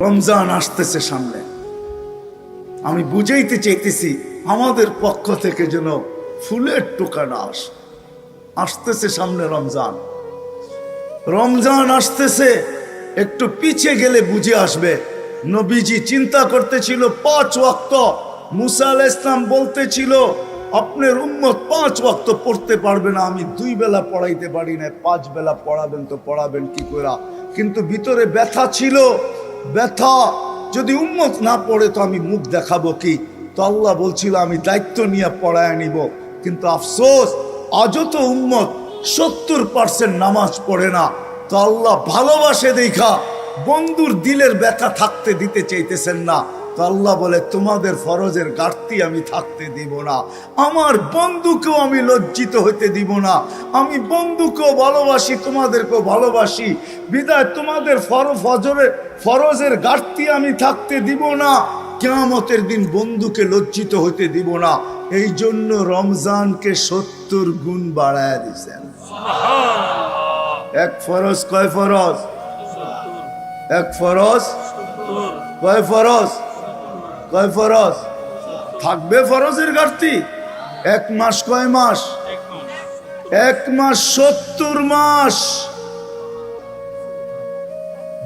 রমজান আসতেছে সামনে, আমি বুঝাইতে চাইতেছি আমাদের পক্ষ থেকে যেন ফুলের টোকা না আসে। আসতেছে সামনে রমজান, রমজান আসতেছে, একটু পিছিয়ে গেলে বুঝে আসবে। নবীজি চিন্তা করতেছিল 5 ওয়াক্ত, মুসা আলাইহিস সালাম বলতেছিল আপনার উম্মত 5 ওয়াক্ত পড়তে পারবে না, আমি 2 বেলা পড়াইতে পারি না, 5 বেলা পড়াবেন তো পড়াবেন কি করে। কিন্তু ভিতরে ব্যথা ছিল, ব্যথা, যদি উম্মত না পড়ে তো আমি মুখ দেখাবো কি। তো আল্লাহ বলছিল আমি দায়িত্ব নিয়ে পড়ায় নিব। কিন্তু আফসোস আজও তো উম্মত 70% নামাজ পড়ে না। তো আল্লাহ ভালোবাসে দেখা বন্ধুর দিলের ব্যথা থাকতে দিতে চাইতেছেন না। তো আল্লাহ বলে তোমাদের ফরজের ঘাটতি আমি থাকতে দিব না, আমার বন্ধুকেও আমি লজ্জিত হইতে দিব না। আমি বন্ধুকেও ভালোবাসি, তোমাদেরকেও ভালোবাসি, বিদায় তোমাদের ফরজের ঘাটতি আমি থাকতে দিব না। কিয়ামতের দিন বন্ধুকে লজ্জিত হইতে দিব না। এই জন্য রমজানকে 70 গুণ বাড়ায় দিয়েছেন। এক ফরজ কয় ফরজ? এক ফরজ কয় ফরজ? কয় ফরজ? থাকবে ফরজের ঘাটতি? 1 মাস কয় মাস? 1 মাস 70 মাস।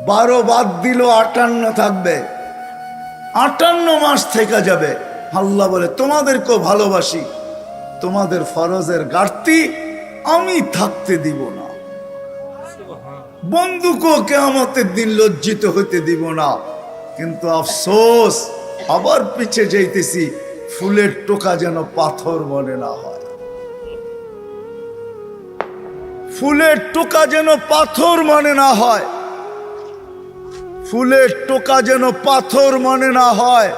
12 বাদ দিল 58 থাকবে, 58 মাস থেকে যাবে। আল্লাহ বলে তোমাদেরকেও ভালোবাসি, তোমাদের ফরজের ঘাটতি আমি থাকতে দিব না, বন্ধুকেও কিয়ামতের দিন লজ্জিত হইতে দিব না। কিন্তু আফসোস আবার পিছে যাইতেছি, ফুলের টোকা যেন পাথর মনে না হয়, ফুলের টোকা যেন পাথর মনে না হয়, ফুলের টোকা যেন পাথর মনে না হয়।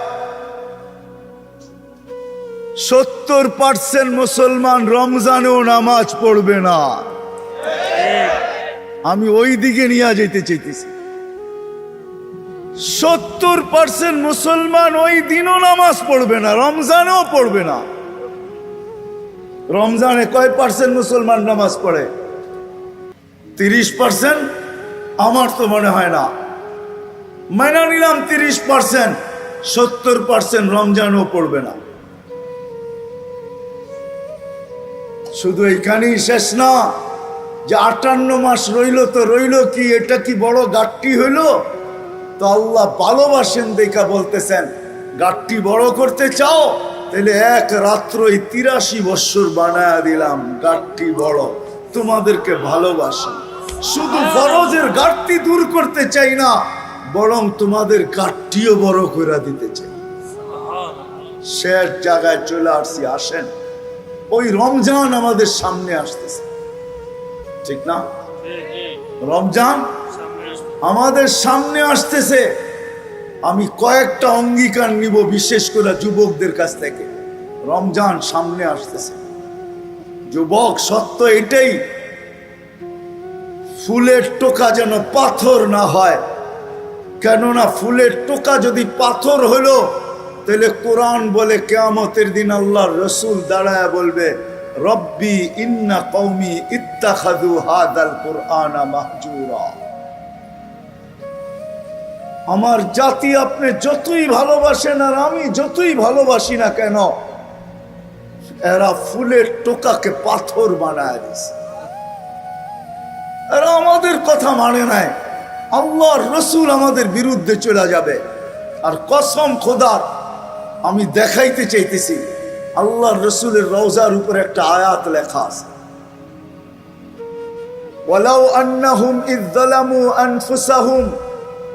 70% মুসলমান রমজানেও নামাজ পড়বে না। আমি ওই দিকে নিয়ে যেতে চাইতেছি। 70% মুসলমান ওই দিনও নামাজ পড়বে না, রমজানেও পড়বে না। রমজানে কয় পার্সেন্ট মুসলমান নামাজ পড়ে? 30%? আমার তো মনে হয় না। মাইনা নিলাম 30%, 70% রমজানও পড়বে না। শুধু এইখানেই শেষ না, যে 58 মাস রইল তো রইল কি, এটা কি বড় ঘাটতি হইল? তো আল্লাহ ভালোবাসেন দেখা বলতেছেন ঘাটতি বড় করতে চাও তাহলে এক রাত্রই 83 বছর বানায়া দিলাম, ঘাটতি বড়, তোমাদেরকে ভালোবাসি। শুধু ফরজের ঘাটতি দূর করতে চাই না, বরং তোমাদের ঘাটতিও বড় করে দিতে চাই। শেষ জায়গায় চলে আসছি। আসেন, ওই রমজান আমাদের সামনে আসতেছে, ঠিক না? রমজান আমাদের সামনে আসতেছে। আমি কয়েকটা অঙ্গীকার নিব, বিশেষ করে যুবকদের কাছ থেকে। রমজান সামনে আসতেছে, যুবক, সত্য এটাই, ফুলের টোকা যেন পাথর না হয়। কেননা ফুলের টোকা যদি পাথর হলো, তাহলে কোরআন বলে কিয়ামতের দিন আল্লাহর রাসূল দাঁড়ায় বলবে রব্বি ইন্না কওমি ইত্তাখাযু হাদাল কুরআনা মাহজুরা। আমার জাতি আপনি যতই ভালোবাসেন আর আমি যতই ভালোবাসি না কেন, এরা ফুলের টোকাকে পাথর বানায় দিছে। এরা আমাদের কথা মানে নাই, আল্লাহর রাসূল আমাদের বিরুদ্ধে চলে যাবে। আর কসম খোদার, আমি দেখাইতে চাইতেছি, আল্লাহর রাসূলের রওজার উপরে একটা আয়াত লেখা আছে, ওয়ালাউ আন্নাহুম ইয যালামু আনফুসাহুম।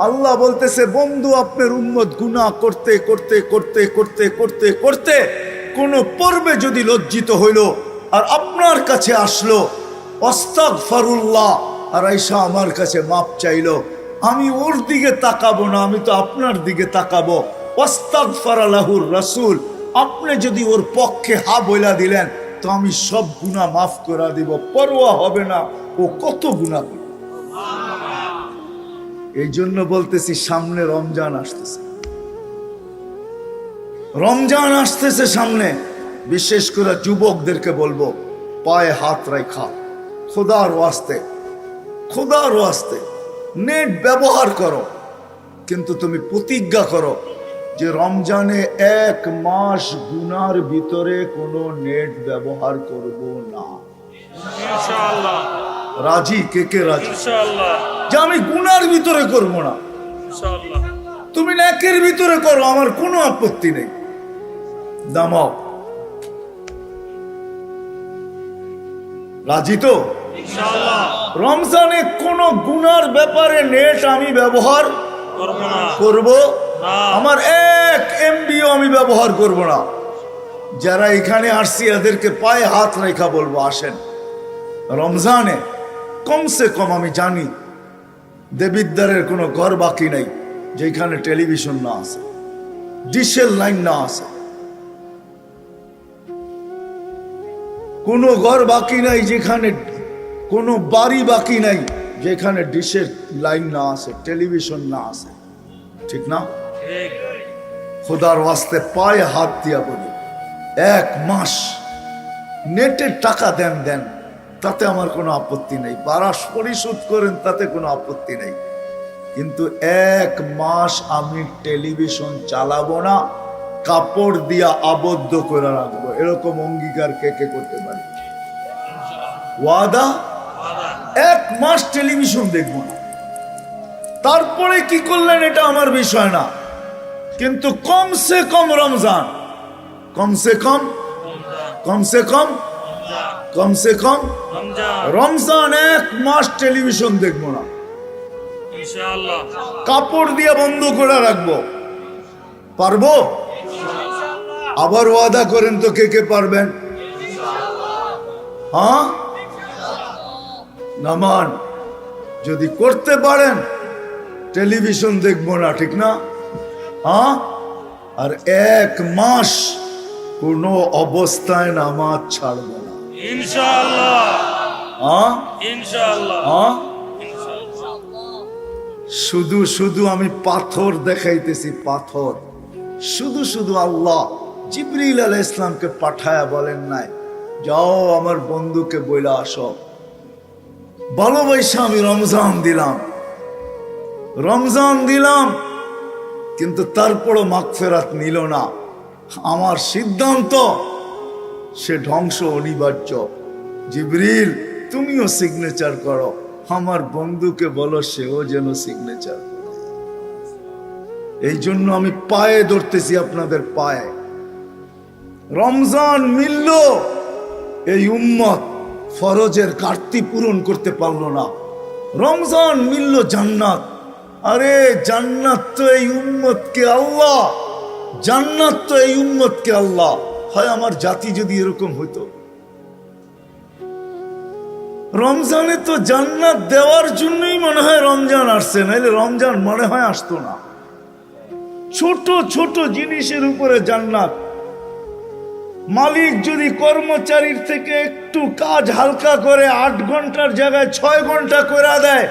আল্লাহ বলতেছে বন্ধু, আপনার উম্মত গুনাহ করতে করতে করতে করতে করতে করতে কোন পর্বে যদি লজ্জিত হইল আর আপনার কাছে আসলো, আস্তাগফিরুল্লাহ, আর আয়েশা আমার কাছে মাপ চাইলো, আমি ওর দিকে তাকাবো না, আমি তো আপনার দিকে তাকাবো। আস্তাগফারা লাহুর রাসূল, আপনি যদি ওর পক্ষে হা বইলা দিলেন তো আমি সব গুনাহ মাফ করে দিব, পরোয়া হবে না ও কত গুনাহ করে। এই জন্য বলতেছি সামনে রমজান আসতেছে, রমজান আসতেছে সামনে। বিশেষ করে যুবকদেরকে বলবো, পায়ে হাত রাখা, খোদার ওয়াস্তে, খোদার ওয়াস্তে নেট ব্যবহার করো। কিন্তু তুমি প্রতিজ্ঞা করো যে রমজানে 1 মাস গুনার ভিতরে কোনো নেট ব্যবহার করব না। ইনশাআল্লাহ। রাজি? কে কে রাজি? ইনশাআল্লাহ। যে আমি গুনার ভিতরে করব না, ইনশাআল্লাহ। তুমি নেকের ভিতরে করো, আমার কোনো আপত্তি নেই। দামাও, রাজি তো? ইনশাআল্লাহ। রমজানে কোন গুনার ব্যাপারে নেট আমি ব্যবহার করব না। করব না। আমার 1 MB-ও আমি ব্যবহার করব না। যারা এখানে আসছি এদেরকে পায়ে হাত রেখা বলবো, আসেন রমজানে কমসে কম, আমি জানি দেবিদ্বারের কোনো ঘর বাকি নাই যেখানে টেলিভিশন না আছে, ডিশের লাইন না আছে, কোনো ঘর বাকি নাই যেখানে, কোনো বাড়ি বাকি নাই যেখানে ডিশের লাইন না আছে, টেলিভিশন না আছে, ঠিক না? ঠিক। খোদার ওয়াস্তে পায়ে হাত দিয়া বলি, 1 মাস নেটের টাকা দেন, তাতে আমার কোনো আপত্তি নেই, বারাস পরিশোধ করেন, তাতে কোনো আপত্তি নেই, কিন্তু 1 মাস আমি টেলিভিশন চালাবো না, কাপড় দিয়া আবদ্ধ করে রাখবো। এরকম অঙ্গীকার কে কে করতে পারে? ওয়াদা? 1 মাস টেলিভিশন দেখবো না। তারপরে কি করলেন এটা আমার বিষয় না, কিন্তু কমসে কম রমজান, কমসে কম রমজান। রমজান 1 মাস টেলিভিশন দেখবো না, ইনশাআল্লাহ। কাপড় দিয়ে বন্ধ করে রাখবো। পারবো? আবার ওয়াদা করেন তো, কে কে পারবেন? হ্যাঁ, নামান যদি করতে পারেন টেলিভিশন দেখবো না, ঠিক না? হ্যাঁ, আর 1 মাস কোনো অবস্থায় নামাজ ছাড়বো না। ইনশাআল্লাহ। হ্যাঁ ইনশাআল্লাহ। হ্যাঁ, ইনশাআল্লাহ। শুধু শুধু আমি পাথর দেখাইতেছি, পাথর। শুধু আল্লাহ জিবরিল আলাইহিস ইসলামকে পাঠায়া বলেন নাই, যাও আমার বন্ধুকে বইলা আসো। ভালোবাসা আমি রমজান দিলাম, কিন্তু তারপরও মাগফিরাত নিল না। আমার সিদ্ধান্ত, সে ধ্বংস অনিবার্য। জিবরিল তুমিও সিগনেচার করো, আমার বন্ধুকে বলো সেও যেন সিগনেচার করে। এই জন্য আমি পায়ে ধরতেছি, আপনাদের পায়ে। রমজান মিলল, এই উম্মত ফরজের ঘাটতি পূরণ করতে পারলো না। রমজান মিলল জান্নাত, আরে জান্নাত তো এই উম্মতকে আল্লাহ, জান্নাত তো এই উম্মতকে আল্লাহ। হয় আমার জাতি যদি এরকম হইতো, রমজানে তো জান্নাত দেওয়ার জন্যই মনে হয় রমজান আসছে, নাইলে রমজান মনে হয় আসতো না। ছোট ছোট জিনিসের উপরে জান্নাত। মালিক যদি কর্মচারীর থেকে একটু কাজ হালকা করে 8 ঘন্টার জায়গায় 6 ঘন্টা করে দেয়,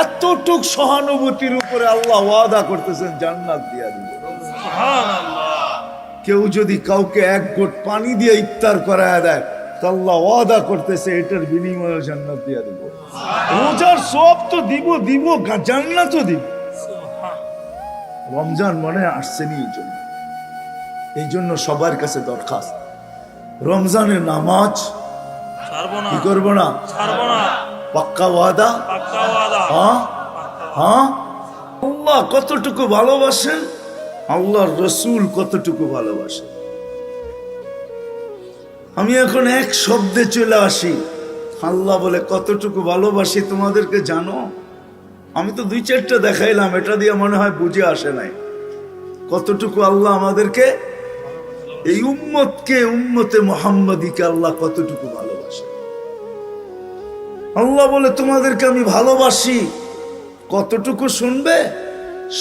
এতটুক সহানুভূতির উপরে আল্লাহ ওয়াদা করতেছেন জান্নাত দিয়া দিবেন। সুবহানাল্লাহ। কেউ যদি কাউকে 1 ঘট পানি দিয়ে ইফতার করায় দেয়, তো আল্লাহ ওয়াদা করতেছে এটার বিনিময়ে জান্নাত দিয়া দিব। রোজার সব তো দিব, জান্নাতও দিব। রমজান মনে আসছেনি এই জন্য সবার কাছে দরখাস্ত, রমজানের নামাজ ছাড়বো না। কি করবো না? ছাড়বো না। পাক্কা ওয়াদা? পাক্কা ওয়াদা। হ্যাঁ হ্যাঁ। আল্লাহ কতটুকু ভালোবাসেন, আল্লাহর রসুল কতটুকু ভালোবাসেন। আমি এখন এক শব্দে চলে আসি, আল্লাহ বলে কতটুকু ভালোবাসি তোমাদেরকে জানো? আমি তো 2-4টা দেখাইলাম, এটা দিয়ে মনে হয় বুঝে আসে নাই কতটুকু আল্লাহ আমাদেরকে, এই উম্মতকে, উম্মতে মুহাম্মাদীকে আল্লাহ কতটুকু ভালোবাসে। আল্লাহ বলে তোমাদেরকে আমি ভালোবাসি কতটুকু শুনবে?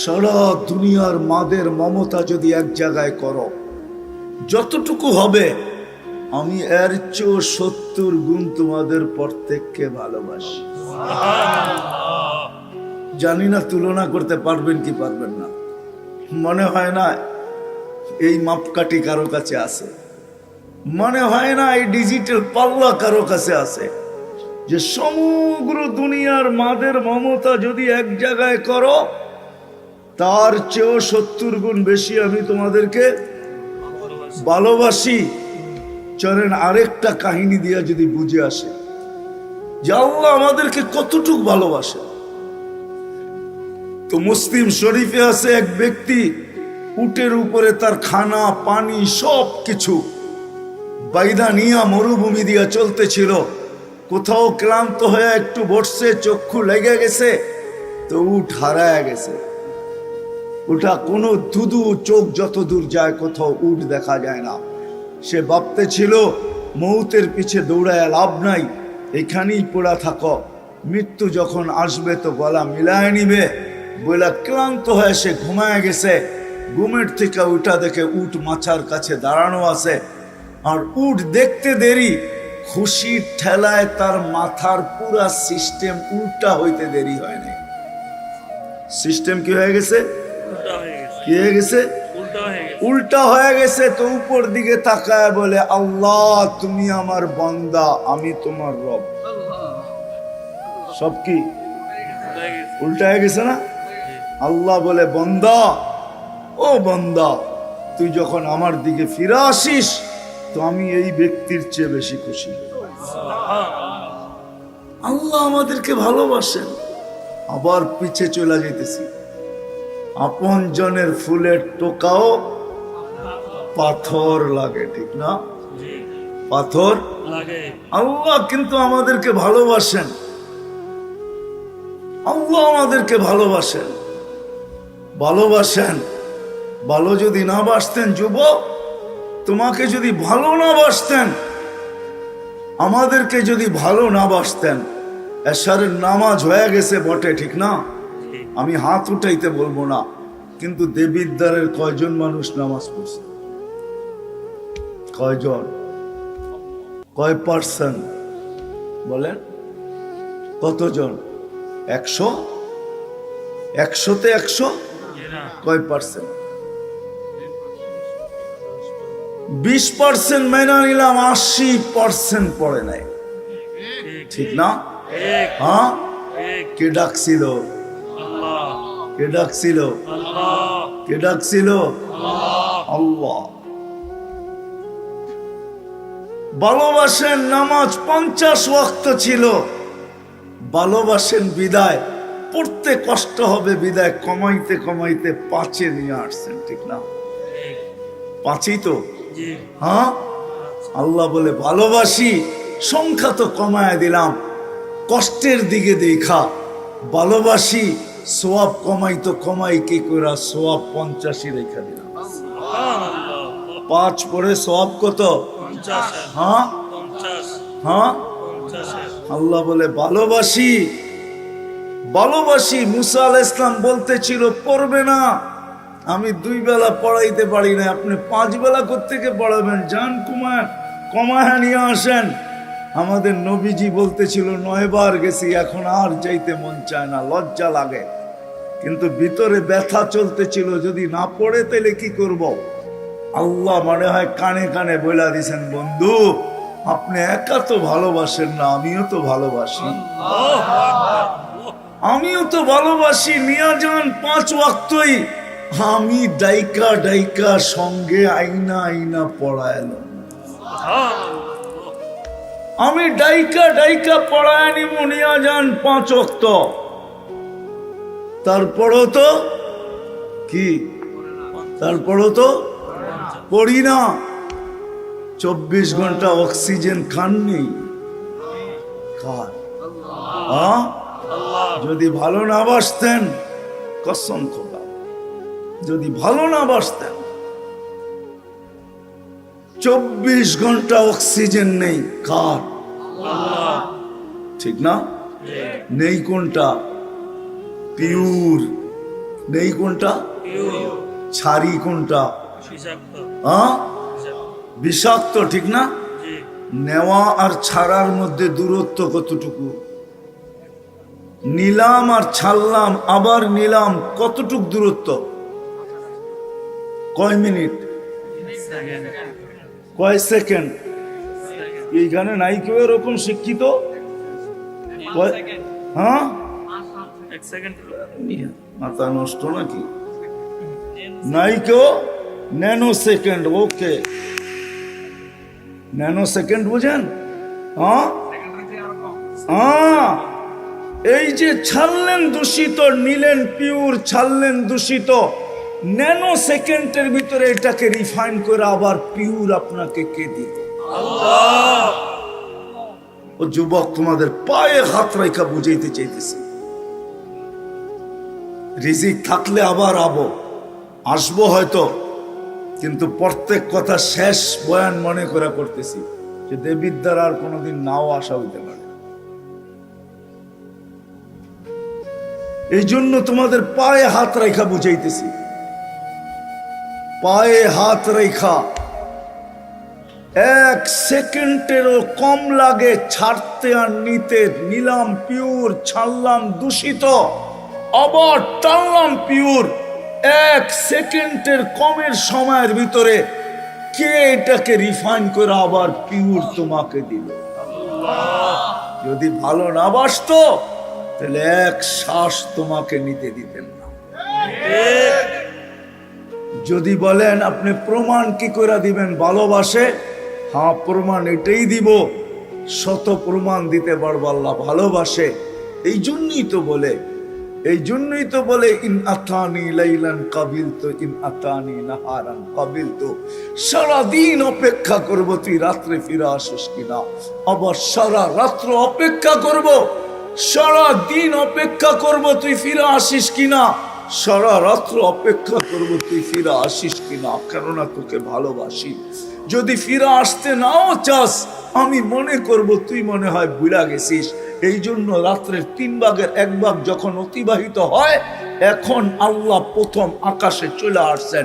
সারা দুনিয়ার মাদের মমতা যদি এক জায়গায় করো, যতটুকু হবে আমি এর চেয়ে 70 গুণ তোমাদের প্রত্যেককে ভালোবাসি। জানি না তুলনা করতে পারবেন কি পারবেন না, মনে হয় না এই মাপকাঠি কারো কাছে আছে, মনে হয় না এই ডিজিটাল পাল্লা কারো কাছে আছে, যে সমগ্র দুনিয়ার মাদের মমতা যদি এক জায়গায় করো, তার চেয়েও 70 গুণ বেশি আমি তোমাদেরকে ভালোবাসি। চলেন আরেকটা কাহিনী দিয়া যদি বুঝে আসে যে আল্লাহ আমাদেরকে কতটুকু ভালোবাসে। তো মুসলিম শরীফে আছে এক ব্যক্তি উটের উপরে তার খানা পানি সব কিছু বাইদা নিয়া মরুভূমি দিয়া চলতেছিল। কোথাও ক্লান্ত হয়ে একটু বসছে, চক্ষু লেগে গেছে, তো উট হারায় গেছে। ওটা কোনো ধুধু চোখ যত দূর যায় কোথাও উট দেখা যায় না। সে ভাবতে ছিল মৌতের পিছে দৌড়ায় লাভ নাই, এখানেই পড়া থাকো, মৃত্যু যখন আসবে তো গলা মিলায় নিবে। বলে ক্লান্ত হয়ে সে ঘুমায় গেছে। ঘুমের থেকে উঠা দেখে উট মাচার কাছে দাঁড়ানো আছে। আর উট দেখতে দেরি, খুশির ঠেলায় তার মাথার পুরা সিস্টেম উল্টা হইতে দেরি হয় নাই। সিস্টেম কি হয়ে গেছে? উল্টা হয়ে গেছে। কি হয়ে গেছে? উল্টা হয়ে গেছে। উল্টা হয়ে গেছে। তো উপর দিকে তাকায় বলে, আল্লাহ তুমি আমার বান্দা, আমি তোমার রব। সব কি উল্টা হয়ে গেছে। উল্টা হয়ে গেছে না? আল্লাহ বলে, বান্দা, ও বান্দা, তুই যখন আমার দিকে ফিরে আসিস তো আমি এই ব্যক্তির চেয়ে বেশি খুশি। আল্লাহ আমাদেরকে ভালোবাসেন। আবার পিছে চলে যেতেছি, আপন জনের ফুলের টোকাও পাথর লাগে, ঠিক না? জি, পাথর লাগে। আল্লাহ কিন্তু আমাদেরকে ভালোবাসেন। আল্লাহ আমাদেরকে ভালোবাসেন, ভালোবাসেন। ভালো যদি না বাসতেন যুবক, তোমাকে যদি ভালো না বাসতেন, আমাদেরকে যদি ভালো না বাসতেন, এশারের নামাজ হয়ে গেছে বটে, ঠিক না? জি, আমি হাত উঠাইতে বলবো না, কিন্তু দেবিদ্বারের কয়জন মানুষ নামাজ পড়ছে? কয়জন? কয় পার্সেন্ট বলেন? কতজন? 100? 100-তে 100? জি না। কয় পার্সেন্ট? 20% মেনে নিলাম, 80% পড়ে নাই, ঠিক না? ঠিক, হ্যাঁ, ঠিক। কে ডাকছিল? আল্লাহ, কে ডাকছিল? আল্লাহ, কে ডাকছিল? আল্লাহ। আল্লাহ। ভালোবাসেন, নামাজ 50 ওয়াক্ত ছিল, ভালোবাসেন বিদায় পড়তে কষ্ট হবে বিদায় কমাইতে কমাইতে 5-এ নিয়ে আসছেন, ঠিক না? ঠিক, 5ই তো। জি, হ্যাঁ, আল্লাহ বলে ভালোবাসি, সংখ্যা তো কমায় দিলাম, কষ্টের দিকে দেখা ভালোবাসি, সোয়াব কমাই তো কমাই কি করে, সোয়াব 85 রেখা দিলাম। সুবহানাল্লাহ। 5 পরে সোয়াব কত? 50, হ্যাঁ 50, হ্যাঁ। 50। আল্লাহ বলে ভালোবাসি, ভালোবাসি। মুসা আলাইহিস সালাম বলতেছিল পড়বে না, আমি 2 বেলা পড়াইতে পারি না, আপনি 5 বেলা কোত্থেকে পড়াবেন? যান কমায় নিয়ে আসেন। আমাদের নবীজি বলতেছিল 9 বার গেছি, এখন আর যাইতে মন চায় না, লজ্জা লাগে। কিন্তু ভিতরে ব্যথা চলতেছিল, যদি না পড়ে তাহলে কি করব? আল্লাহ মনে হয় কানে কানে বইলা দিছেন, বন্ধু আপনি একা তো ভালোবাসেন না, আমিও তো ভালোবাসি, আল্লাহু আকবার। আমিও তো ভালোবাসি। নিয়া যান 5 ওয়াক্তই, আমি ডাইকা ডাইকা সঙ্গে আইনা আইনা পড়াইলাম, সুবহানাল্লাহ। আমি ডাইকা ডাইকা পড়ায় নিব, নিয়া যান 5 ওয়াক্ত। তারপরও তো কি, তারপরও তো পড়ি না। 24 ঘন্টা অক্সিজেন খাননি, খান। হ্যাঁ, আল্লাহ, যদি ভালো না বাসতেন, কসম খোদা, যদি ভালো না বাসতেন, 24 ঘন্টা অক্সিজেন নেই, কার? আল্লাহ, ঠিক না? নেই কোনটা? পিওর নেই কোনটা? পিওর, ছাড়ি কোনটা? বিষাক্ত, হ্যাঁ, বিষাক্ত। বিষাক্ত, ঠিক না? জি, নেওয়া আর ছাড়ার মধ্যে দূরত্ব কতটুকু? নিলাম আর ছাড়লাম, আবার নিলাম, কতটুক দূরত্ব? কয় মিনিট? কয় সেকেন্ড? এইখানে নাই কেউ এরকম শিক্ষিত? হ্যাঁ, 1 সেকেন্ড। মাথা নষ্ট নাকি? নাই কেউ ন্যানো সেকেন্ড। ওকে, ন্যানো সেকেন্ড বুঝেন? হ্যাঁ, এই যে ছাড়লেন দূষিত, নিলেন পিওর, ছাড়লেন দূষিত, ন্যানো সেকেন্ডের ভিতরে এটাকে রিফাইন করে আবার পিওর আপনাকে কে দিল? ও যুবক, তোমাদের পায়ে হাত রেখা বুঝাইতে চাইতেছি, রিজিক থাকলে আবার আসবো হয়তো, কিন্তু প্রত্যেক কথা শেষ বয়ান মনে করে করতেছি যে দেবীর দ্বারা আর কোনোদিন নাও আসা হইতে পারে। এই জন্য তোমাদের পায়ে হাত রেখা বুঝাইতেছি, পায়ে হাত রেখা। 1 সেকেন্ডেরও কম লাগে ছাড়তে আর নিতে। নিলাম পিওর, ছাড়লাম দূষিত, আবার টানলাম পিওর। 1 সেকেন্ডের কমের সময়ের ভিতরে কে এটাকে রিফাইন করে আবার পিওর তোমাকে দিল? যদি ভালো না বাসতো তাহলে 1 শ্বাস তোমাকে নিতে দিতেন না। যদি বলেন আপনি প্রমাণ কি করে দিবেন ভালোবাসে, হ্যাঁ প্রমাণ এটাই দিব, শত প্রমাণ দিতে পারবো আল্লাহ ভালোবাসে। এই জন্যই তো বলে ইন আতানি লাইলান কাবিলতু ইন আতানি নাহারান কাবিলতু। সারাদিন অপেক্ষা করব তুই রাত্রে ফিরে আসিস কিনা, আবার সারা রাত্র অপেক্ষা করব, সারা দিন অপেক্ষা করব তুই ফিরে আসিস কিনা, সারা রাত্র অপেক্ষা করব তুই ফিরে আসিস কিনা, কেননা তোকে ভালোবাসি। যদি ফিরে আসতে নাও চাস, আমি মনে করব তুই মনে হয় ভুলা গেছিস। এই জন্য রাত্রের 3 ভাগের 1 ভাগ যখন অতিবাহিত হয়, এখন আল্লাহ প্রথম আকাশে চলে আসছেন,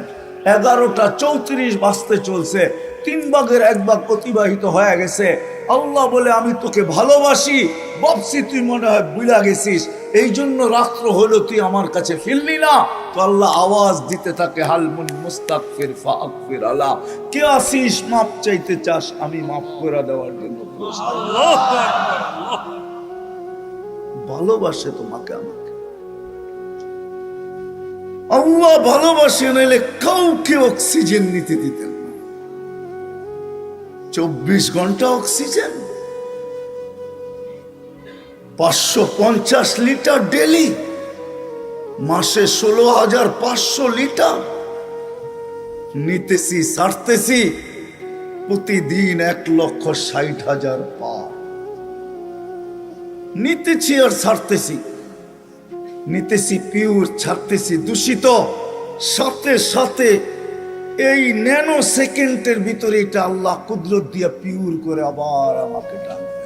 11:34 বাজতে চলছে, 3 ভাগের 1 ভাগ অতিবাহিত হয়ে গেছে। আল্লাহ বলে আমি তোকে ভালোবাসি, ভাবছি তুই মনে হয় ভুলা গেছিস, এই জন্য রাত্র হলো তুই আমার কাছে ফিরলি না। তো আল্লাহ আওয়াজ দিতে থাকে, হালমুন মুস্তাগফির ফাগফির আলা, কে আসিস মাপ চাইতে চাস, আমি মাফ করে দেওয়ার জন্য প্রস্তুত। ভালোবাসে তোমাকে আমাকে, আল্লাহ ভালোবাসে, নাইলে কাউকে অক্সিজেন নিতে দিতেন না। 24 ঘন্টা অক্সিজেন, 550 লিটার ডেলি, মাসে 16,500 লিটার নিতেছি, ছাড়তেছি প্রতিদিন 1,60,000 পার নিতেছি আর ছাড়তেছি, নিতেছি পিওর, ছাড়তেছি দূষিত। সাথে সাথে এই ন্যানো সেকেন্ডের ভিতরে এটা আল্লাহ কুদরত দিয়া পিওর করে আবার আমাকে টানবে।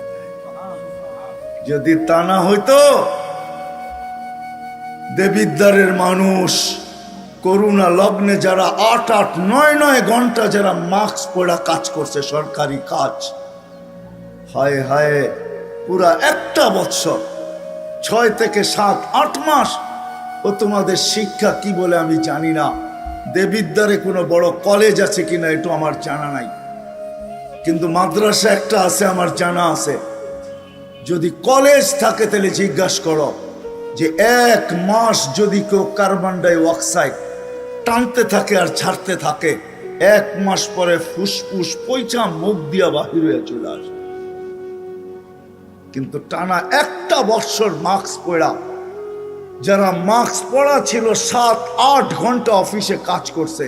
যদি তা না হইতো, দেবিদ্বারের মানুষ করোনা লগ্নে যারা 8, 9 ঘন্টা যারা মাস্ক পরা কাজ করছে, সরকারি কাজ, হায় হায়, পুরা 1 বছর, 6 থেকে 7, 8 মাস। ও তোমাদের শিক্ষা কি বলে আমি জানি না, দেবিদ্বারে কোনো বড় কলেজ আছে কিনা এটা আমার জানা নাই, কিন্তু মাদ্রাসা একটা আছে আমার জানা আছে। যদি কলেজ থাকে তাহলে জিজ্ঞাসা করো যে 1 মাস যদি কেউ কার্বন ডাই অক্সাইড টানতে থাকে আর ছাড়তে থাকে, 1 মাস পরে ফুসফুস পয়চা মুখ দিয়া বাহির হয়ে চলে আসে। কিন্তু টানা 1 বছর মাস্ক পরা, যারা মাস্ক পরা ছিল 7-8 ঘন্টা অফিসে কাজ করছে,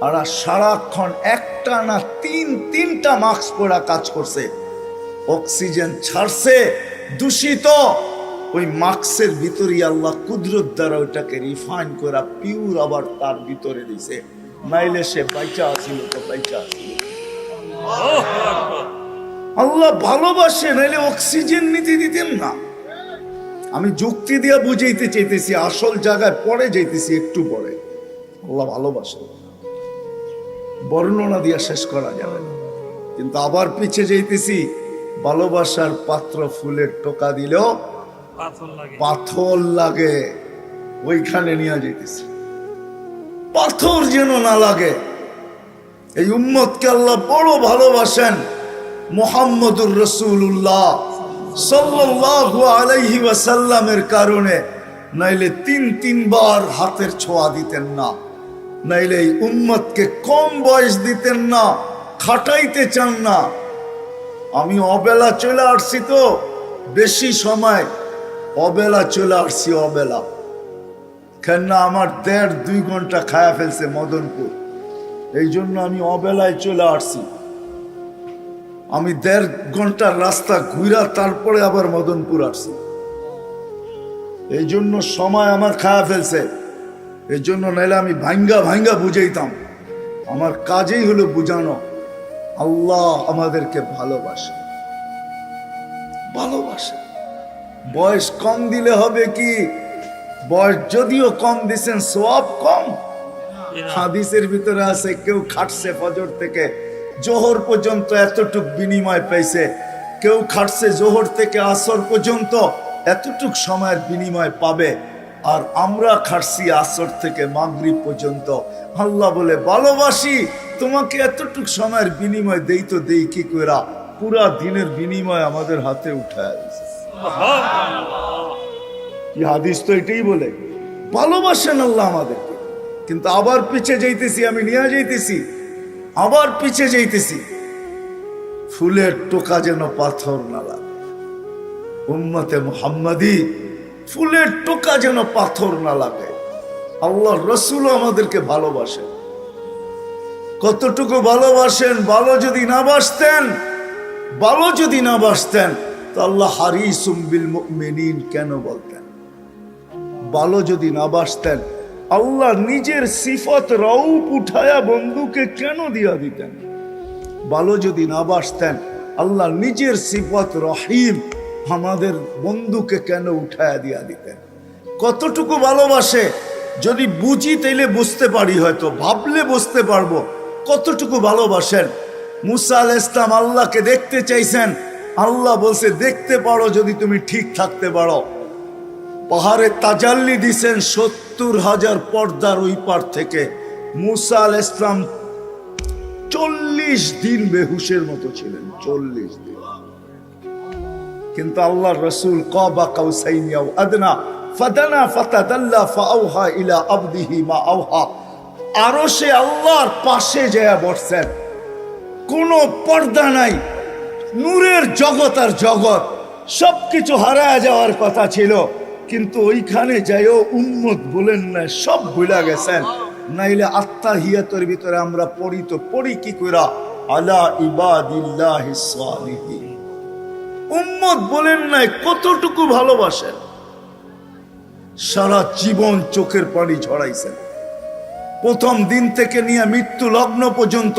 আর সারাক্ষণ একটা না 3টা মাস্ক পরা কাজ করছে, অক্সিজেন ছাড়ছে দূষিত, ওই মাস্কের ভিতরে আল্লাহ কুদরত দ্বারা ওইটাকে রিফাইন করে পিওর আবার তার ভিতরে দিছে, নাইলে সে বাইচা আছিল তো বাইচা আছিল। আল্লাহ ভালোবাসে, নাইলে অক্সিজেন নিতে দিতেন না। আমি যুক্তি দিয়ে বুঝাইতে চাইতেছি, আসল জায়গায় পরে যাইতেছি একটু পরে। আল্লাহ ভালোবাসে, বর্ণনা দিয়া শেষ করা যাবে না, কিন্তু আবার পিছে যাইতেছি। ভালোবাসার পাত্র ফুলের টোকা দিলেও পাথর লাগে, ওইখানে নিয়ে যাইতেছি, পাথর যেন না লাগে। এই উম্মতকে আল্লাহ বড় ভালোবাসেন, মুহাম্মদুর রাসূলুল্লাহ সাল্লাল্লাহু আলাইহি ওয়াসাল্লামের কারণে, নাইলে 3 বার হাতের ছোঁয়া দিতেন না। নাইলে এই উম্মতকে কম বয়স দিতেন না, খাটাইতে চান না। আমি অবেলা চলে আসছি তো, বেশি সময় অবেলা চলে আসছি, অবেলা কেননা আমার 1.5-2 ঘন্টা খায়া ফেলছে মদনপুর, এই জন্য আমি অবেলায় চলে আসছি। আমি 1.5 ঘন্টার রাস্তা ঘুরা তারপরে আবার মদনপুর আসছি, এই জন্য সময় আমার খায়া ফেলছে। এই জন্য নাইলে আমি ভাঙ্গা ভাঙ্গা বুঝাইতাম। আমার কাজেই হলো বুঝানো। আল্লাহ আমাদেরকে ভালোবাসে, ভালোবাসে। বয়স কম দিলে হবে কি? বয়স যদিও কম দিছেন, সওয়াব কম। হাদিসের ভিতরে আছে কেউ খাটছে ফজর থেকে জোহর পর্যন্ত এতটুক বিনিময় পাইছে, কেউ খাটছে জোহর থেকে আসর পর্যন্ত এতটুক সময়ের বিনিময় পাবে, আর আমরা খাটছি আসর থেকে মাগরিব পর্যন্ত। আল্লাহ বলে ভালোবাসি তোমাকে, এতটুক সময়ের বিনিময় দেই তো দেই কি কইরা, পুরা দিনের বিনিময় আমাদের হাতে উঠায় দিছে। কি হাদিস তো এটাই বলে, ভালোবাসেন আল্লাহ আমাদেরকে। কিন্তু আবার পিছে যাইতেছি, আমি নিয়ে যাইতেছি, আবার পিছে যাইতেছি। ফুলের টোকা যেন পাথর না লাগে। উম্মতে মুহাম্মাদি ফুলের টোকা যেন পাথর না লাগে। আল্লাহ রসুল আমাদেরকে ভালোবাসেন। কতটুকু ভালোবাসেন? ভালো যদি না বাসতেন, ভালো যদি না বাসতেন তো আল্লাহ হারিসুম বিল মুমিনিন কেন বলতেন? ভালো যদি না বাসতেন আল্লাহ নিজের সিফত রউফ উঠায়া বন্ধুকে কেন দিয়া দিতেন? ভালো যদি না বাসতেন আল্লাহ নিজের সিফত রহিম আমাদের বন্ধুকে কেন উঠায়া দিয়া দিতেন? কতটুকু ভালোবাসে যদি বুঝি তাইলে বুঝতে পারি, হয়তো ভাবলে বুঝতে পারবো কতটুকু ভালোবাসেন। মুসা আলাইহিস সালাম আল্লাহকে দেখতে চাইছেন, আল্লাহ বলছে দেখতে পারো যদি তুমি ঠিক থাকতে পারো। পাহাড়ে তাজাল্লি দিছেন 70,000 পর্দার ওই পার থেকে। মুসা আলাইহিস সালাম 40 দিন বেহুশের মতো ছিলেন, 40 দিন। কিন্তু আল্লাহর রাসূল কাবা কাউসাইন আও আদনা ফাদানা ফাতাদাল্লা ফাআওহা ইলা আবদিহি মা আওহা, আরশে আল্লাহর পাশে যায় বসছেন, কোনো পর্দা নাই, নূরের জগৎ আর জগৎ সবকিছু হারায় যাওয়ার কথা ছিল, কিন্তু ওইখানে যাইও উম্মত বলেন না, সব ভুলা গেছেন। নাইলে আত্তাহিয়াতের ভিতরে আমরা পড়ি তো পড়ি কি কইরা, আলা ইবাদিল্লাহিস সালিহিন। উম্মত বলেন নাই কতটুকু ভালোবাসেন। সারা জীবন চোখের পানি ঝরাইছেন, প্রথম দিন থেকে নিয়ে মৃত্যু লগ্ন পর্যন্ত।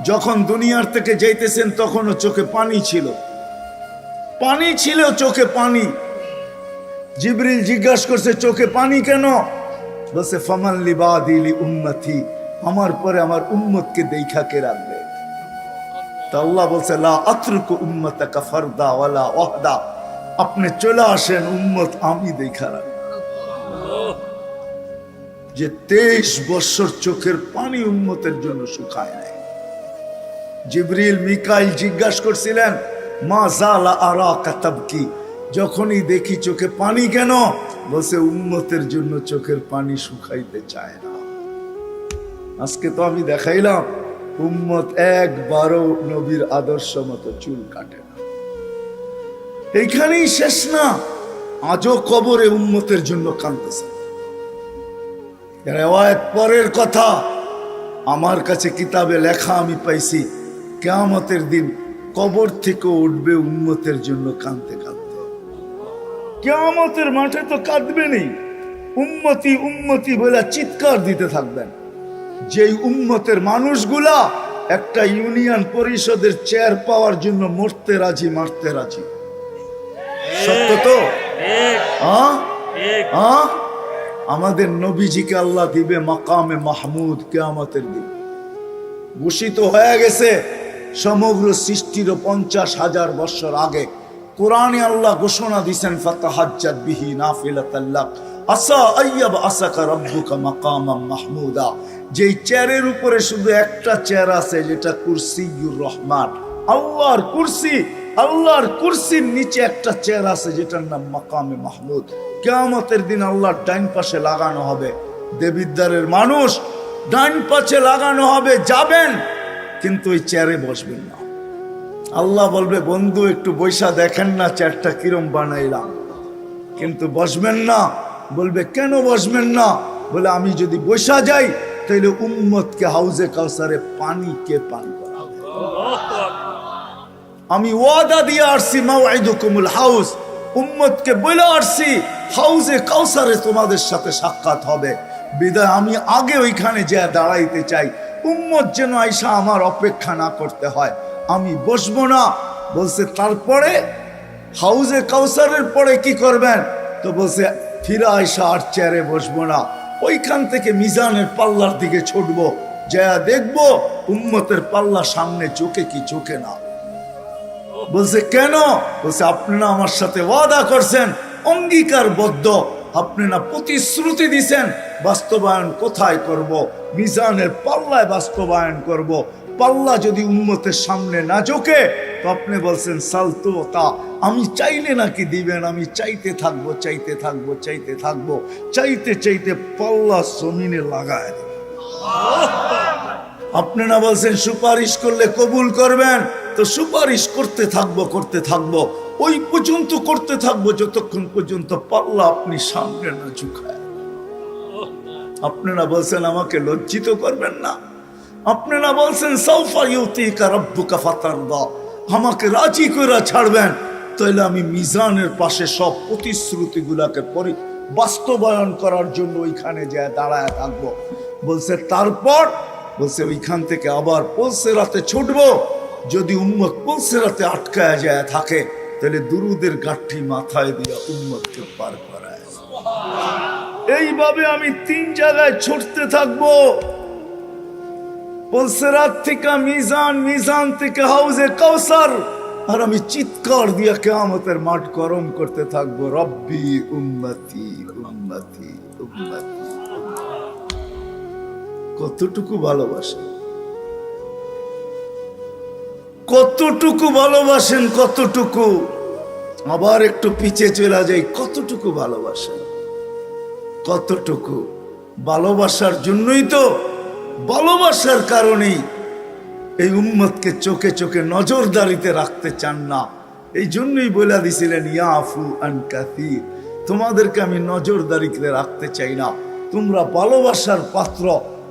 যখন দুনিয়ার থেকে যাইতেছেন তখনও চোখে পানি ছিল, পানি ছিল, চোখে পানি। জিবরিল জিজ্ঞাসা করছে চোখে পানি কেন? বলছে ফামান লিবাদি লি উম্মতি, আমার পরে আমার উম্মতকে দেখা কে রাখবে? তা আল্লাহ বলছে লা আতরুকু উম্মতাকা ফারদা ওয়ালা ওয়াহদা, আপনি চলে আসেন, উম্মত আমি দেখা রাখব। যে 23 বছর চোখের পানি উম্মতের জন্য শুকায় নাই। জিবরিল মিকাইল জিজ্ঞাসা করছিলেন মা জালা আরাকা তাবকি, যখনই দেখি চোখে পানি কেন? বলছে উম্মতের জন্য চোখের পানি শুকাইতে চায় না। আজকে তো আমি দেখাইলাম উম্মত একবারও নবীর আদর্শ মতো চুল কাটে না। এইখানেই শেষ না, আজও কবরে উম্মতের জন্য কাঁদতেছে। রেওয়ায়েত পরের কথা, আমার কাছে কিতাবে লেখা আমি পাইছি, কিয়ামতের দিন কবর থেকে উঠবে উম্মতের জন্য কাঁদতে কাঁদতে। কিয়ামতের মাঠে তো কাঁদবেনই, উম্মতি উম্মতি বলে চিৎকার দিতে থাকবেন। যেই উম্মতের মানুষগুলা একটা ইউনিয়ন পরিষদের চেয়ার পাওয়ার জন্য মরতে রাজি, মারতে রাজি। সত্য তো? আমাদের নবীজিকে আল্লাহ দিবে মাকামে মাহমুদ কিয়ামতের দিন। ঘোষিত হয়ে গেছে সমগ্র সৃষ্টির 50,000 বছর আগে। কোরআনে আল্লাহ ঘোষণা দিয়েছেন ফাতাহাজ্জাত বিহি নাফিলাতাল লাক আসা আইয়াব আসাকা রাব্বুকা মাকামাম মাহমুদা। যেই চেয়ারের উপরে শুধু একটা চেয়ার আছে, যেটা কুরসিয়ুর রহমান, আল্লাহর কুরসি। আল্লাহর কুরসির নিচে একটা চেয়ার আছে যেটার নাম মাকামে মাহমুদ। কিয়ামতের দিন আল্লাহর ডাইন পাশে লাগানো হবে। দেবিদ্বারের মানুষ ডান পাশে লাগানো হবে, যাবেন কিন্তু ওই চেয়ারে বসবেন না। আল্লাহ বলবে বন্ধু একটু বৈশা দেখেন না চেয়ারটা কিরম বানাইলাম, কিন্তু বসবেন না। বলবে কেন বসবেন না? বলে আমি যদি বসা যাই তাহলে উম্মতকে হাউজে কাউসারে পানি কে পান করাবে? আমি ওয়াদা দিয়ে আসছি মাওয়াইদুকুমুল হাউজ, উম্মতকে বলে আসছি হাউজে কাউসারে তোমাদের সাথে সাক্ষাৎ হবে। বিদায় আমি আগে ওইখানে যে দাঁড়াইতে চাই, উম্মত যেন আইসা আমার অপেক্ষা না করতে হয়। আমি বসবো না। বলছে তারপরে হাউজে কাউসারের পরে কি করবেন? তো বলছে ফিরা আইসা আর চেয়ারে বসবো না, ওইখান থেকে মিজানের পাল্লার দিকে ছুটবো, যা দেখবো উম্মতের পাল্লা সামনে চোখে কি চোখে না। বলছে কেন? বলছে আপনি না আমার সাথে ওয়াদা করছেন, অঙ্গীকারবদ্ধ, আপনি না প্রতিশ্রুতি দিছেন, বাস্তবায়ন কোথায় করব? মিজানের পাল্লায় বাস্তবায়ন করব। পাল্লা যদি উম্মতের সামনে না ঝোঁকে তো আপনি বলছেন সালতুতা, আমি চাইলে নাকি দিবেন? আমি চাইতে থাকবো, চাইতে থাকবো, চাইতে থাকবো, চাইতে চাইতে পাল্লা জমিনে লাগায় দেব। আপনি না বলছেন সুপারিশ করলে কবুল করবেন? তো সুপারিশ করতে থাকবো, করতে থাকবো, ওই পর্যন্ত করতে থাকবো যতক্ষণ পর্যন্ত পাল্লা আপনি সামনে না ঝুঁকায়। আপনারা বলছেন আমাকে লজ্জিত করবেন না। আপনারা বলছেন সাউফা ইউতিকা রাব্বুকা ফাতারদা, আমাকে রাজি করে ছাড়বেন, তাইলে আমি মিজানের পাশে সব প্রতিশ্রুতিগুলাকে বাস্তবায়ন করার জন্য ওইখানে যায় দাঁড়ায় থাকবো। বলছে তারপর, বলছে ওইখান থেকে আবার পুলসিরাতে ছুটবো। যদি উম্মত পুলসিরাতে আটকায় যায় থাকে তাহলে দুরুদের গাঠি মাথায় দিয়ে উম্মতকে পার করায়। এইভাবে আমি 3 জায়গায় ছুটতে থাকবো, পুলসিরাত থেকে মিজান, মিজান থেকে হাউজে কাউসার, আর আমি চিৎকার দিয়ে কিয়ামতের মাঠ গরম করতে থাকবো, রব্বি উম্মতি উম্মতি উম্মতি। কতটুকু ভালোবাসেন, কতটুকু ভালোবাসেন, কতটুকু। আবার একটু পিছে চলে যাই, কতটুকু ভালোবাসেন, কতটুকু। ভালোবাসার জন্যই তো, ভালোবাসার কারণেই এই উম্মতকে চোখে চোখে নজরদারিতে রাখতে চান না। এই জন্যই বলে দিছিলেন ইয়াফু আন কাসীর, তোমাদেরকে আমি নজরদারিতে রাখতে চাই না, তোমরা ভালোবাসার পাত্র,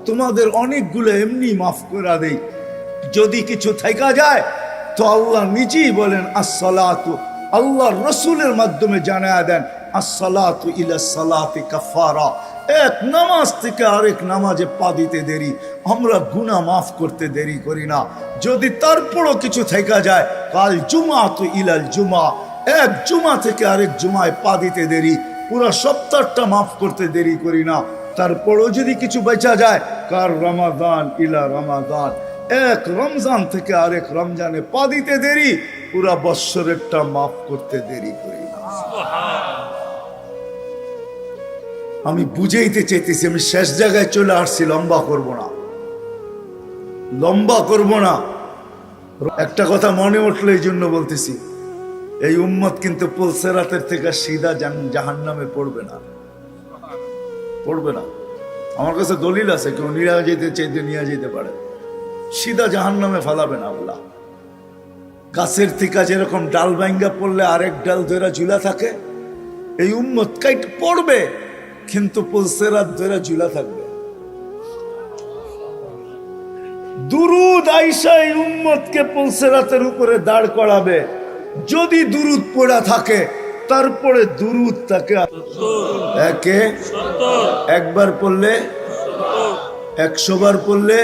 তোমাদের অনেকগুলো এমনি মাফ করে দেই। যদি কিছু থাইকা যায় তো আল্লাহ নিজেই বলেন আসসালাতু, আল্লাহ রসুলের মাধ্যমে জানায়া দেন আসসালাতু ইলা সালাতি কাফারা, এক নামাজ থেকে আরেক নামাজে পা দিতে দেরি, আমরা গুনাহ মাফ করতে দেরি করি না। যদি তারপরও কিছু থাইকা যায়, কাল জুমাতু ইলাল জুমা, এক জুমা থেকে আরেক জুমায় পা দিতে দেরি, পুরো সপ্তাহটা মাফ করতে দেরি করি না। তারপরও যদি কিছু বেঁচা যায়, কার রমাদান ইলা রমাদান, এক রমজান থেকে আরেক রমজানে পা দিতে দেরি, পুরা বৎসরেরটা মাফ করতে দেরি করি না। আমি বুঝাইতে চাইতেছি, আমি শেষ জায়গায় চলে আসছি, লম্বা করব না, লম্বা করব না। একটা কথা মনে উঠলো এই জন্য বলতেছি, এই উম্মত কিন্তু পুলসিরাতের থেকে সিধা জাহান্নামে পড়বে না, পড়বে না। আমার কাছে দলিল আছে, কেউ নিয়ে যেতে চাইতে নিয়ে যেতে পারে, সিধা জাহান্নামে ফালাবে না আল্লাহ। গাছের থেকে যেরকম ডাল ভাঙ্গা পড়লে আরেক ডাল ধরে ঝুলা থাকে, এই উম্মত কাইট পড়বে কিন্তু পুলসিরাত ধরে ঝুলা থাকবে। দুরুদ আইসা এই উম্মতকে পুলসিরাতের উপরে দাঁড় করাবে। যদি দুরুদ পড়া থাকে তারপরে দুরুদ তাকে একে একবার পড়লে 100 বার পড়লে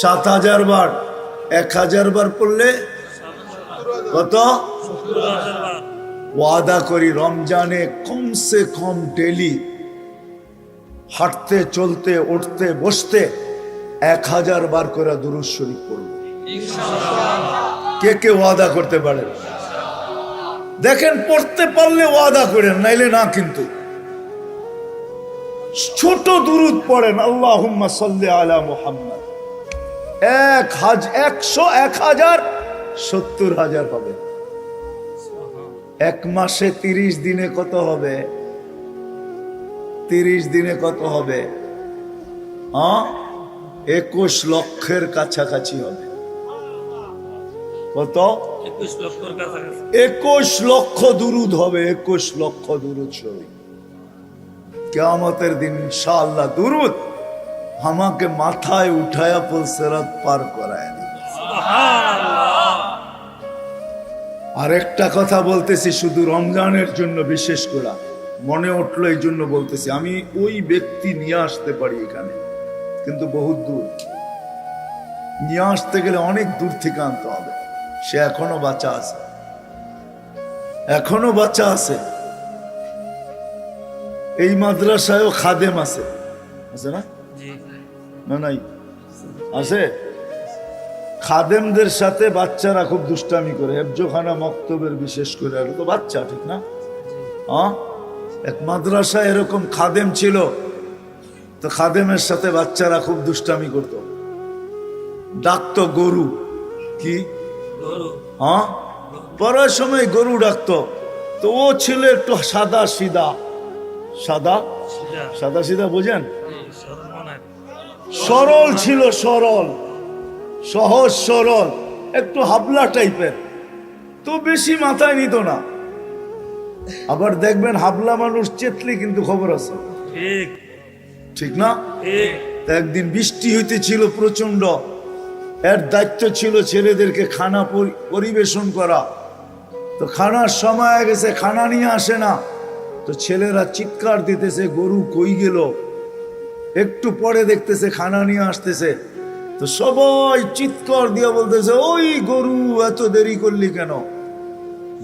7000 বার, 1000 বার পড়লে কত? ওয়াদা করি রমজানে কমসে কম ডেলি হাঁটতে চলতে উঠতে বসতে 1000 বার করে দুরূদ শরীফ পড়ব। কে কে ওয়াদা করতে পারেন? দেখেন, পড়তে পারলে ওয়াদা করেন, নাইলে না। কিন্তু ছোট দুরূদ পড়েন, আল্লাহুম্মা সাল্লি আলা মুহাম্মদ, 100 1000 70000 পাবেন। এক মাসে 30 দিনে কত হবে? 30 দিনে কত হবে? হ্যাঁ 21 লক্ষের কাছাকাছি হবে। কত? 21 লক্ষর কাছাকাছি। 21 লক্ষ দুরুদ হবে, 21 লক্ষ দুরুদ শরীফ কিয়ামতের দিন ইনশাআল্লাহ। দুরুদ আমাকে মাথায় উঠায়া পুলসিরাত পার করায় দিবে। সুবহানাল্লাহ। আর একটা কথা বলতেছি, শুধু রমজানের জন্য বিশেষ করে মনে উঠলো এই জন্য বলতেছি, আমি ওই ব্যক্তি নিয়ে আসতে পারি এখানে, কিন্তু বহুত দূর নিয়ে আসতে গেলে অনেক দূর থেকে আনতে হবে। সে এখনো বাচ্চা আছে, এখনো বাচ্চা আছে। এই মাদ্রাসায়ও খাদেম আছে, আছে না? জি। না নাই আছে। খাদেমদের সাথে বাচ্চারা খুব দুষ্টামি করে, হেফজোখানা মক্তবের বিশেষ করে, আর তো বাচ্চা, ঠিক না? হ্যাঁ, এক মাদ্রাসায় এরকম খাদেম ছিল, তো খাদেমের সাথে বাচ্চারা খুব দুষ্টামি করত, ডাকতো গরু। কি? গরু। হ্যাঁ, পড়ার সময় গরু ডাকতো। তো ও ছিল একটু সাদা সিধা, সাদা সিধা। সাদা সিধা বোঝেন, সরল মনে। সরল ছিল, সরল, সহজ সরল, একটু হাবলা টাইপের, তো বেশি মাথায় নিত না। আবার দেখবেন হাবলা মানুষ চেতলি কিন্তু খবর আছে, ঠিক ঠিক না? ঠিক। তা একদিন বৃষ্টি হইতেছিল প্রচন্ড, এর দায়িত্ব ছিল ছেলেদেরকে খানা পরিবেশন করা। তো খানার সময় হয়ে গেছে, খানা নিয়ে আসে না, তো ছেলেরা চিৎকার দিতেছে গরু কই গেল। একটু পরে দেখতেছে খানা নিয়ে আসতেছে, তো সবাই চিৎকার দিয়ে বলতেছে ওই গরু এত দেরি করলি কেন?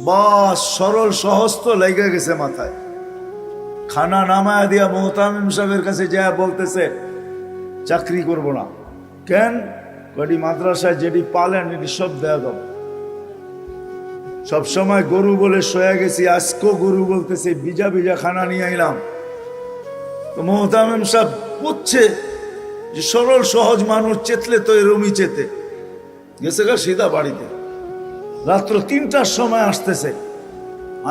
বাস সরল সহজ তো লেগে গেছে মাথায়। খানা নামায়া দিয়া মোহতামিম সাহেবের কাছে যায় বলতেছে চাকরি করব না। কেন? কটি মাদ্রাসায় যেটি পালেন এটি সব দেয়া যাবে। সবসময় গরু বলে শোয়া গেছি, আজকেও গরু বলতেছে বিজা বিজা খানা নিয়ে আইলাম। তো মোহতামিম সাহেব বুঝছে যে সরল সহজ মানুষ চেতলে তো এরমই চেতে গেছে গা সিধা বাড়িতে। রাত্র 3টার সময় আসতেছে,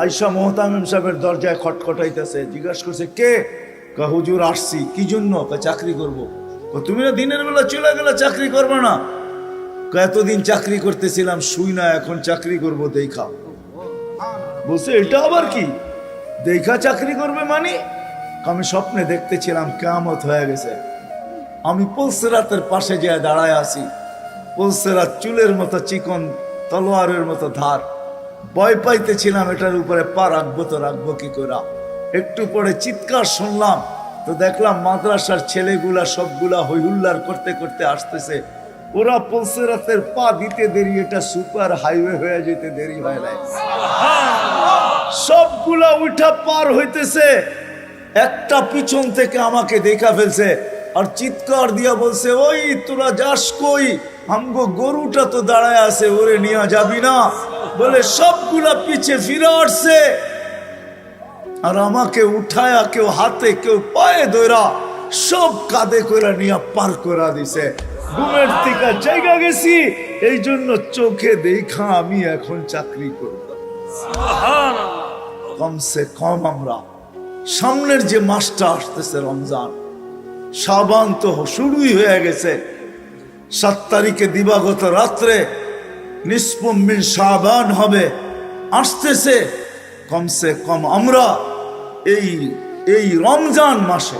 আয়সা মোহতামিম সাহেবের দরজায় খটখটাইতেছে, জিজ্ঞাসা করছে কে? কা হুজুর আসছি। কি জন্য? কা চাকরি করবো। তুমি না দিনের বেলা চলে গেলে চাকরি করবে না? এতদিন চাকরি করতেছিলাম শুই না, এখন চাকরি করব দেখা। বলছে এটা আবার কি দেখা চাকরি করবে মানে? আমি স্বপ্নে দেখতেছিলাম কিয়ামত হয়ে গেছে, আমি পুলসিরাতের পাশে যেয়ে দাঁড়ায় আছি, পুলসিরাত চুলের মতো চিকন, তলোয়ারের মতো ধার। ভয় পাইতেছিলাম এটার উপরে পা রাখবো তো রাখবো কি করে। একটু পরে চিৎকার শুনলাম, তো দেখলাম মাদ্রাসার ছেলেগুলা সবগুলা হইহুল্লার করতে করতে আসতেছে। ওরা পুলসিরাতের পা দিতে দেরি, এটা সুপার হাইওয়ে হয়ে যেতে দেরি হয় নাই। সবগুলা উঠা পার হইতেছে, একটা পিছন থেকে আমাকে দেখা ফেলছে আর চিৎকার দিয়া বলছে ওই তোরা যাস কই? আমগো গরুটা তো দাঁড়ায় আছে, ওরে নিয়ে যাবি না? বলে সবগুলা পিছে ফিরে আসছে আর আমাকে উঠায়া কেউ হাতে কেউ পায়ে ধরা সব কাঁধে করে নিয়ে পার করা দিছে। ঘুমের থেকে জায়গা গেছি, এই জন্য চোখে দেখা আমি এখন চাকরি করব। কমসে কম আমরা সামনের যে মাসটা আসতেছে রমজান, শাবান তো শুরুই হয়ে গেছে। 7 তারিখে দিবাগত রাত্রে নিসফুম মিন শাবান হবে, আসতেছে। কমসে কম আমরা এই রমজান মাসে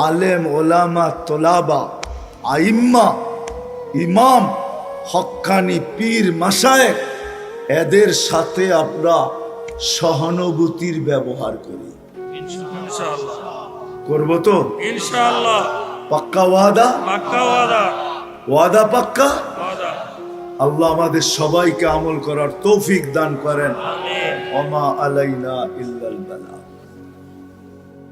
আলেম ওলামা তোলাবা আইম্মা ইমাম হক্কানি পীর মাশায়েখ এদের সাথে আমরা সহানুভূতির ব্যবহার করি। ইনশাআল্লাহ করবো তো ইনশাআল্লাহ। পাক্কা ওয়াদা? পাক্কা ওয়াদা। ওয়াদা পাক্কা? ওয়াদা। আল্লাহ আমাদের সবাইকে আমল করার তৌফিক দান করেন। আমিন। ওমা আলাইনা ইল্লাল বালাগ।